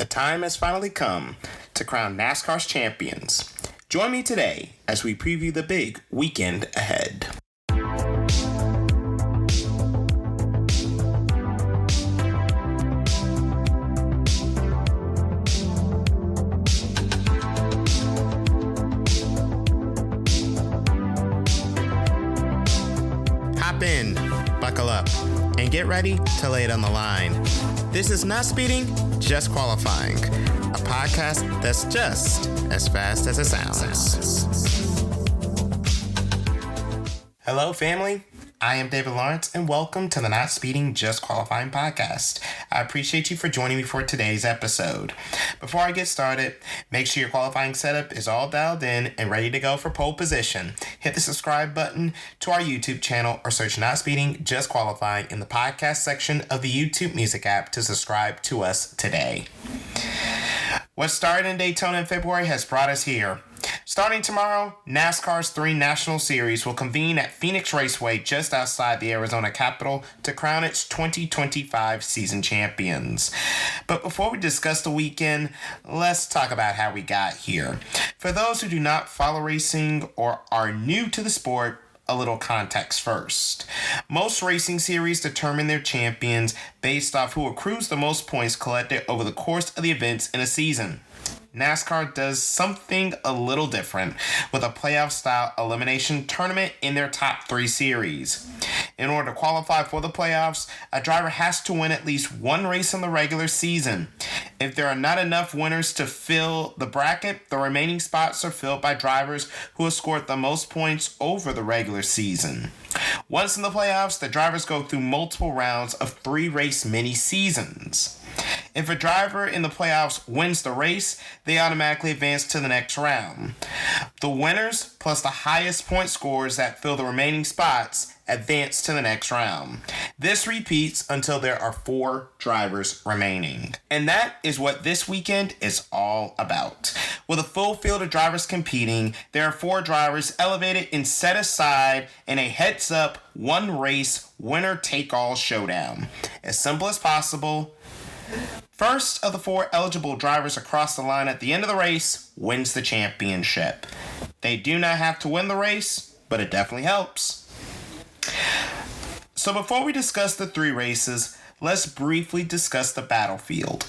The time has finally come to crown NASCAR's champions. Join me today as we preview the big weekend ahead. Hop in, buckle up, and get ready to lay it on the line. This is Not Speeding, Just Qualifying, a podcast that's just as fast as it sounds. Hello, family. I am David Lawrence, and welcome to the Not Speeding, Just Qualifying podcast. I appreciate you for joining me for today's episode. Before I get started, make sure your qualifying setup is all dialed in and ready to go for pole position. Hit the subscribe button to our YouTube channel or search Not Speeding, Just Qualifying in the podcast section of the YouTube Music app to subscribe to us today. What started in Daytona in February has brought us here. Starting tomorrow, NASCAR's 3 National Series will convene at Phoenix Raceway just outside the Arizona capital to crown its 2025 season champions. But before we discuss the weekend, let's talk about how we got here. For those who do not follow racing or are new to the sport, a little context first. Most racing series determine their champions based off who accrues the most points collected over the course of the events in a season. NASCAR does something a little different with a playoff-style elimination tournament in their top 3 series. In order to qualify for the playoffs, a driver has to win at least one race in the regular season. If there are not enough winners to fill the bracket, the remaining spots are filled by drivers who have scored the most points over the regular season. Once in the playoffs, the drivers go through multiple rounds of 3-race mini-seasons. If a driver in the playoffs wins the race, they automatically advance to the next round. The winners, plus the highest point scorers that fill the remaining spots, advance to the next round. This repeats until there are 4 drivers remaining. And that is what this weekend is all about. With a full field of drivers competing, there are 4 drivers elevated and set aside in a heads-up, one-race, winner-take-all showdown. As simple as possible, first of the 4 eligible drivers across the line at the end of the race wins the championship. They do not have to win the race, but it definitely helps. So before we discuss the 3 races, let's briefly discuss the battlefield.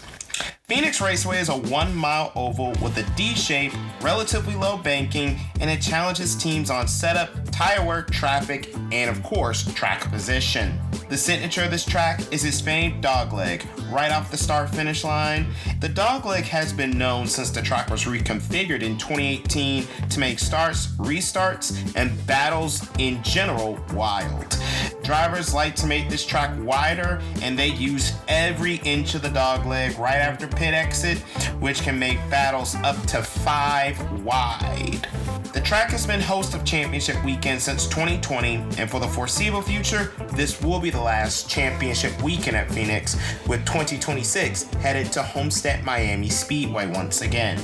Phoenix Raceway is a 1-mile oval with a D-shape, relatively low banking, and it challenges teams on setup, tire work, traffic, and of course, track position. The signature of this track is its famed dogleg, right off the start-finish line. The dogleg has been known since the track was reconfigured in 2018 to make starts, restarts, and battles in general wild. Drivers like to make this track wider, and they use every inch of the dogleg right after pit exit, which can make battles up to 5 wide. The track has been host of Championship Weekend since 2020, and for the foreseeable future, this will be the last Championship Weekend at Phoenix, with 2026 headed to Homestead Miami Speedway once again.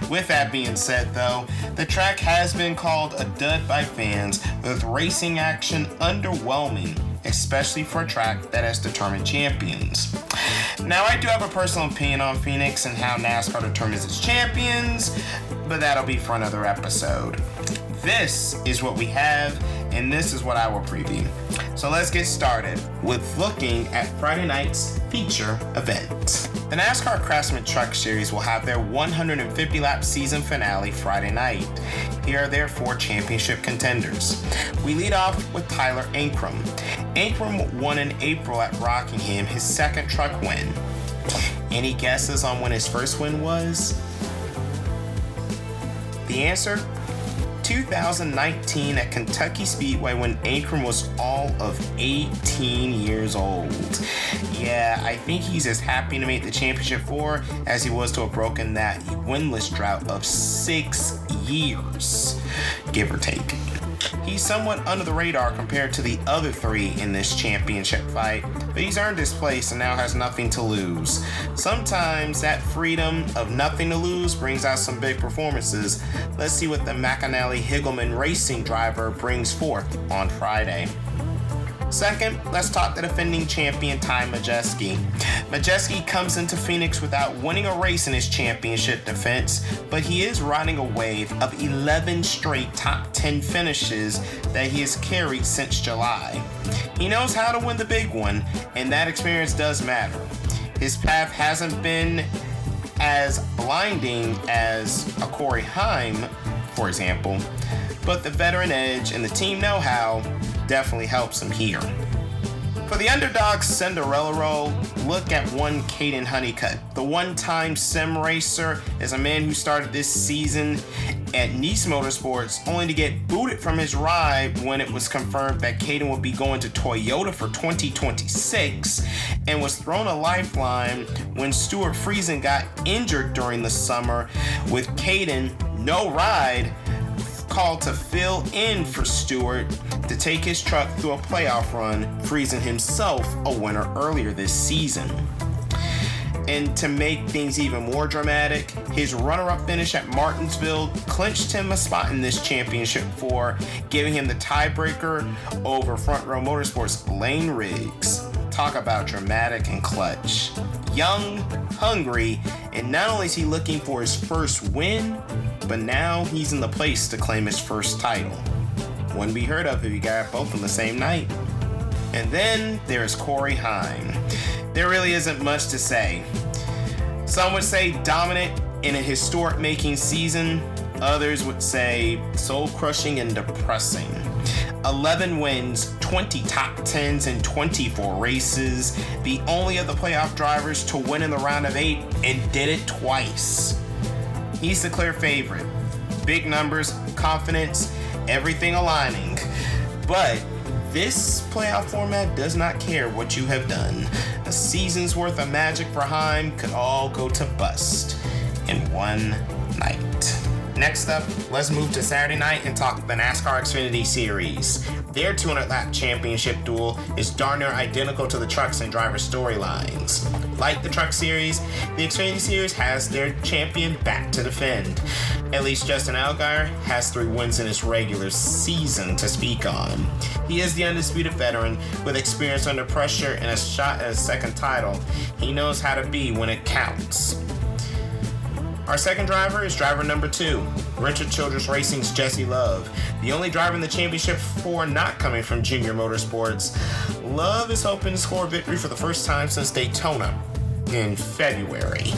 With that being said, though, the track has been called a dud by fans, with racing action underwhelming, especially for a track that has determined champions. Now, I do have a personal opinion on Phoenix and how NASCAR determines its champions, but that'll be for another episode. This is what we have, and this is what I will preview. So let's get started with looking at Friday night's feature event. The NASCAR Craftsman Truck Series will have their 150-lap season finale Friday night. Here are their 4 championship contenders. We lead off with Tyler Ankrum. Ankrum won in April at Rockingham, his 2nd truck win. Any guesses on when his first win was? The answer? 2019 at Kentucky Speedway when Ankrum was all of 18 years old. Yeah, I think he's as happy to make the championship 4 as he was to have broken that winless drought of 6 years, give or take. He's somewhat under the radar compared to the other 3 in this championship fight, but he's earned his place and now has nothing to lose. Sometimes that freedom of nothing to lose brings out some big performances. Let's see what the McAnally Higgleman Racing driver brings forth on Friday. Second, let's talk the defending champion Ty Majeski. Majeski comes into Phoenix without winning a race in his championship defense, but he is riding a wave of 11 straight top 10 finishes that he has carried since July. He knows how to win the big one, and that experience does matter. His path hasn't been as blinding as a Corey Heim, for example, but the veteran edge and the team know-how definitely helps him here. For the underdog Cinderella role, look at one Caden Honeycutt. The one-time sim racer is a man who started this season at Nice Motorsports only to get booted from his ride when it was confirmed that Caden would be going to Toyota for 2026 and was thrown a lifeline when Stuart Friesen got injured during the summer with Caden no ride called to fill in for Stewart to take his truck through a playoff run, Friesen himself a winner earlier this season. And to make things even more dramatic, his runner-up finish at Martinsville clinched him a spot in this championship for giving him the tiebreaker over Front Row Motorsports' Lane Riggs. Talk about dramatic and clutch. Young, hungry, and not only is he looking for his first win, but now he's in the place to claim his first title. Wouldn't be heard of if you got both on the same night. And then there's Corey Heim. There really isn't much to say. Some would say dominant in a historic-making season. Others would say soul-crushing and depressing. 11 wins, 20 top 10s in 24 races, the only of the playoff drivers to win in the round of 8, and did it twice. He's the clear favorite. Big numbers, confidence, everything aligning. But this playoff format does not care what you have done. A season's worth of magic for Heim could all go to bust in one night. Next up, let's move to Saturday night and talk the NASCAR Xfinity Series. Their 200-lap championship duel is darn near identical to the trucks and driver storylines. Like the Truck Series, the Xfinity Series has their champion back to defend. At least Justin Allgaier has 3 wins in his regular season to speak on. He is the undisputed veteran with experience under pressure and a shot at a second title. He knows how to be when it counts. Our second driver is driver number 2, Richard Childress Racing's Jesse Love, the only driver in the championship for not coming from Junior Motorsports. Love is hoping to score a victory for the first time since Daytona in February.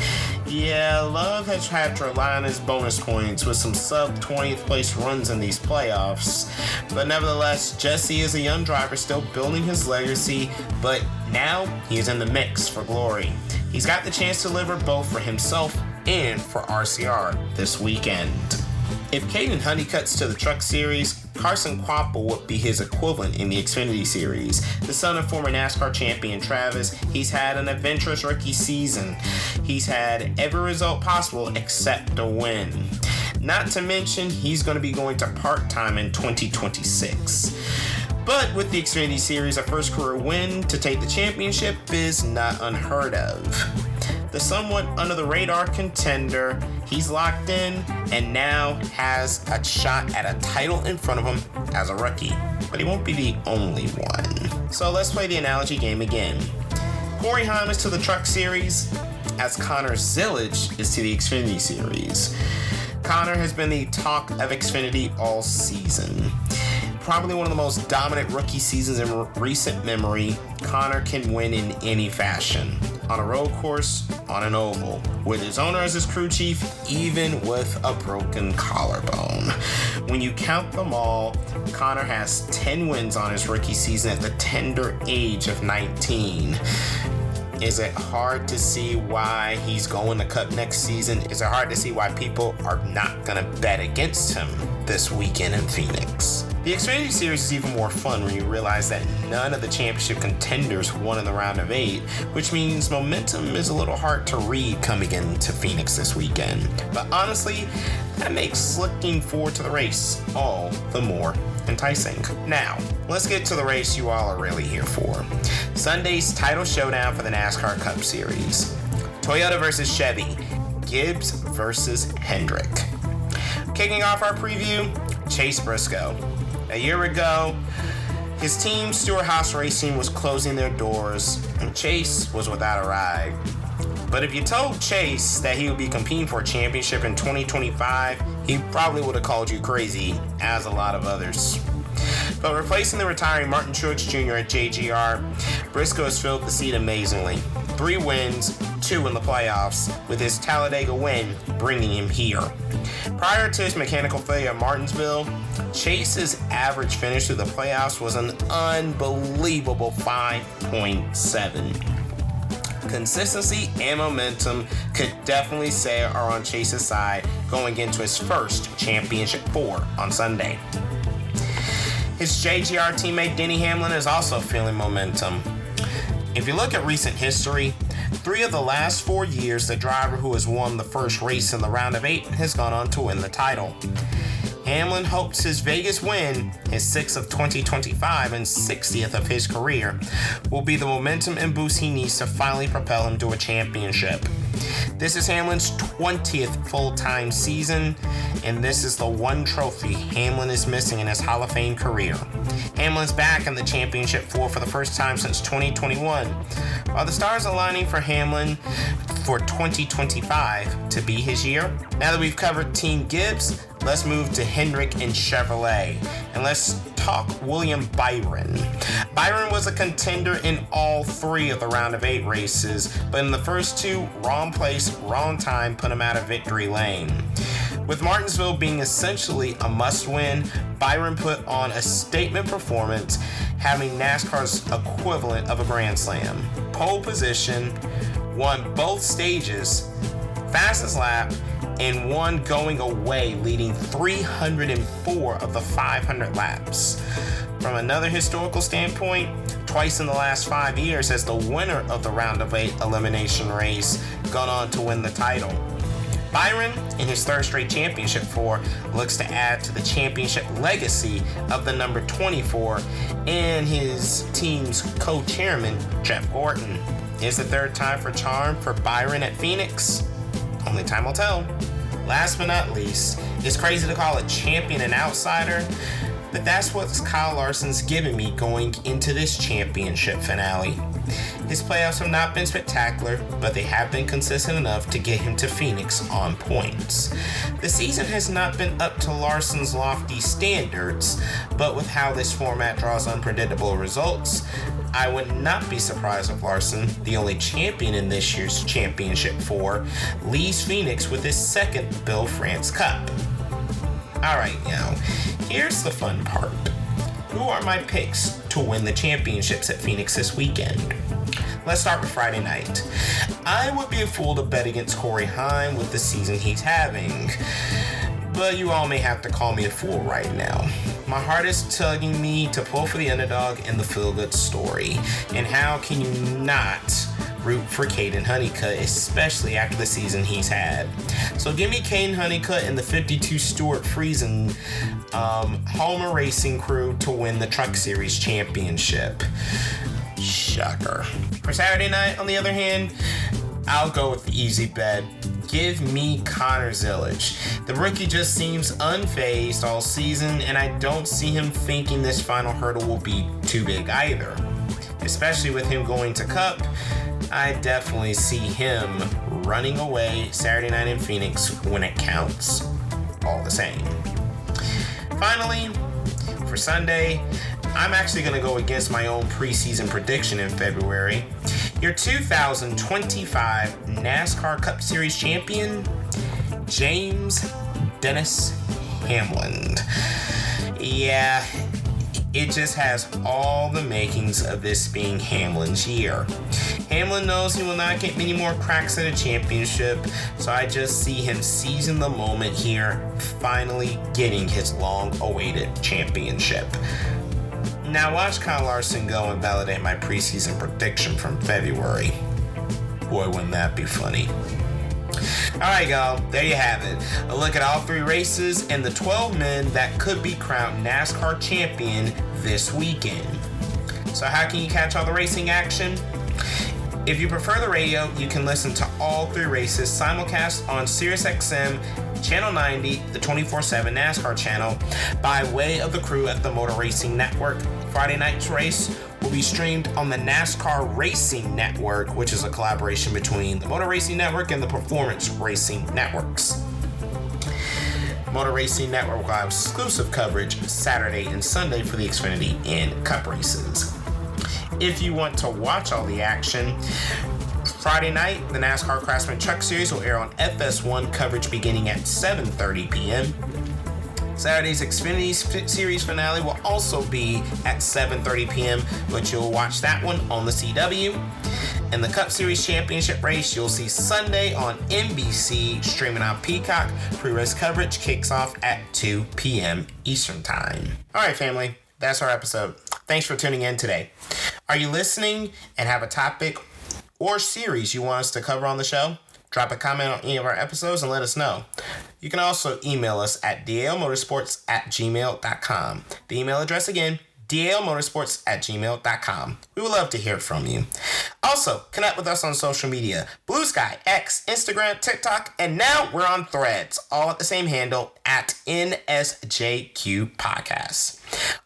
Yeah, Love has had to rely on his bonus points with some sub-20th place runs in these playoffs. But nevertheless, Jesse is a young driver still building his legacy, but now he is in the mix for glory. He's got the chance to deliver both for himself and for RCR this weekend. If Caden Honeycutt's to the Truck Series, Carson Kvapil would be his equivalent in the Xfinity Series. The son of former NASCAR champion Travis, he's had an adventurous rookie season. He's had every result possible except a win. Not to mention, he's going to be going to part-time in 2026. But with the Xfinity Series, a first career win to take the championship is not unheard of. The somewhat under-the-radar contender, he's locked in and now has a shot at a title in front of him as a rookie. But he won't be the only one. So let's play the analogy game again. Corey Heim is to the Truck Series, as Connor Zillage is to the Xfinity Series. Connor has been the talk of Xfinity all season. Probably one of the most dominant rookie seasons in recent memory. Connor can win in any fashion. On a road course, on an oval, with his owner as his crew chief, even with a broken collarbone. When you count them all, Connor has 10 wins on his rookie season at the tender age of 19. Is it hard to see why he's going to Cup next season? Is it hard to see why people are not going to bet against him this weekend in Phoenix? The Xfinity Series is even more fun when you realize that none of the championship contenders won in the round of 8, which means momentum is a little hard to read coming into Phoenix this weekend. But honestly, that makes looking forward to the race all the more enticing. Now, let's get to the race you all are really here for. Sunday's title showdown for the NASCAR Cup Series. Toyota versus Chevy. Gibbs versus Hendrick. Kicking off our preview, Chase Briscoe. A year ago, His team, Stewart-Haas Racing, was closing their doors, and Chase was without a ride. But if you told Chase that he would be competing for a championship in 2025, he probably would have called you crazy, as a lot of others. But replacing the retiring Martin Truex Jr. at JGR, Briscoe has filled the seat amazingly. 3 wins, 2 in the playoffs, with his Talladega win bringing him here. Prior to his mechanical failure at Martinsville, Chase's average finish through the playoffs was an unbelievable 5.7. Consistency and momentum could definitely say are on Chase's side going into his first Championship 4 on Sunday. His JGR teammate Denny Hamlin is also feeling momentum. If you look at recent history, 3 of the last 4 years, the driver who has won the first race in the round of 8 has gone on to win the title. Hamlin hopes his Vegas win, his 6th of 2025 and 60th of his career, will be the momentum and boost he needs to finally propel him to a championship. This is Hamlin's 20th full-time season, and this is the one trophy Hamlin is missing in his Hall of Fame career. Hamlin's back in the Championship 4 for the first time since 2021. Are the stars aligning for Hamlin for 2025 to be his year? Now that we've covered Team Gibbs, let's move to Hendrick and Chevrolet, and let's talk William Byron. Byron was a contender in all 3 of the round of 8 races, but in the first 2, wrong place, wrong time put him out of victory lane. With Martinsville being essentially a must-win, Byron put on a statement performance, having NASCAR's equivalent of a Grand Slam. Pole position, won both stages, fastest lap, and won going away, leading 304 of the 500 laps. From another historical standpoint, twice in the last 5 years has the winner of the round of 8 elimination race gone on to win the title. Byron, in his 3rd straight Championship 4, looks to add to the championship legacy of the number 24 and his team's co-chairman, Jeff Gordon. Is the 3rd time for charm for Byron at Phoenix? Only time will tell. Last but not least, it's crazy to call a champion an outsider, but that's what Kyle Larson's given me going into this championship finale. His playoffs have not been spectacular, but they have been consistent enough to get him to Phoenix on points. The season has not been up to Larson's lofty standards, but with how this format draws unpredictable results, I would not be surprised if Larson, the only champion in this year's Championship 4, leaves Phoenix with his 2nd Bill France Cup. Alright, now, here's the fun part. Who are my picks to win the championships at Phoenix this weekend? Let's start with Friday night. I would be a fool to bet against Corey Heim with the season he's having, but you all may have to call me a fool right now. My heart is tugging me to pull for the underdog in the feel-good story, and how can you not root for Caden Honeycutt, especially after the season he's had? So give me Caden Honeycutt and the 52 Stewart Friesen Homer Racing crew to win the Truck Series championship. Shocker. For Saturday night, on the other hand, I'll go with the easy bet. Give me Connor Zillage. The rookie just seems unfazed all season, and I don't see him thinking this final hurdle will be too big either. Especially with him going to Cup, I definitely see him running away Saturday night in Phoenix when it counts. All the same. Finally, for Sunday, I'm actually going to go against my own preseason prediction in February. Your 2025 NASCAR Cup Series champion, James Dennis Hamlin. Yeah, it just has all the makings of this being Hamlin's year. Hamlin knows he will not get many more cracks at a championship, so I just see him seizing the moment here, finally getting his long-awaited championship. Now watch Kyle Larson go and validate my preseason prediction from February. Boy, wouldn't that be funny. Alright, y'all, there you have it. A look at all 3 races and the 12 men that could be crowned NASCAR champion this weekend. So how can you catch all the racing action? If you prefer the radio, you can listen to all 3 races simulcast on SiriusXM Channel 90, the 24/7 NASCAR channel, by way of the crew at the Motor Racing Network. Friday night's race will be streamed on the NASCAR Racing Network, which is a collaboration between the Motor Racing Network and the Performance Racing Networks. Motor Racing Network will have exclusive coverage Saturday and Sunday for the Xfinity and Cup races. If you want to watch all the action, Friday night, the NASCAR Craftsman Truck Series will air on FS1 coverage beginning at 7:30 p.m. Saturday's Xfinity Series finale will also be at 7:30 p.m., but you'll watch that one on the CW. And the Cup Series Championship race, you'll see Sunday on NBC, streaming on Peacock. Pre-race coverage kicks off at 2 p.m. Eastern Time. All right, family, that's our episode. Thanks for tuning in today. Are you listening and have a topic or series you want us to cover on the show? Drop a comment on any of our episodes and let us know. You can also email us at dalmotorsports@gmail.com. The email address again, dalmotorsports@gmail.com. We would love to hear from you. Also, connect with us on social media: Blue Sky, X, Instagram, TikTok, and now we're on Threads, all at the same handle, at NSJQ Podcast.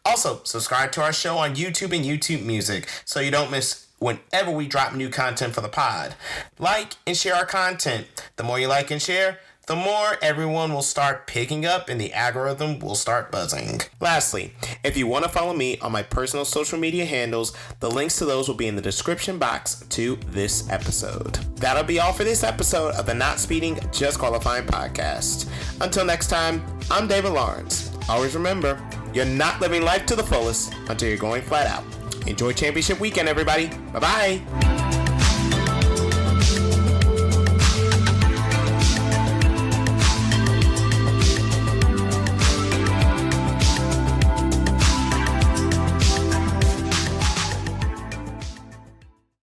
Also, subscribe to our show on YouTube and YouTube Music so you don't miss whenever we drop new content for the pod. Like and share our content. The more you like and share, the more everyone will start picking up and the algorithm will start buzzing. Lastly, if you want to follow me on my personal social media handles, the links to those will be in the description box to this episode. That'll be all for this episode of the Not Speeding, Just Qualifying podcast. Until next time, I'm David Lawrence. Always remember, you're not living life to the fullest until you're going flat out. Enjoy championship weekend, everybody. Bye-bye.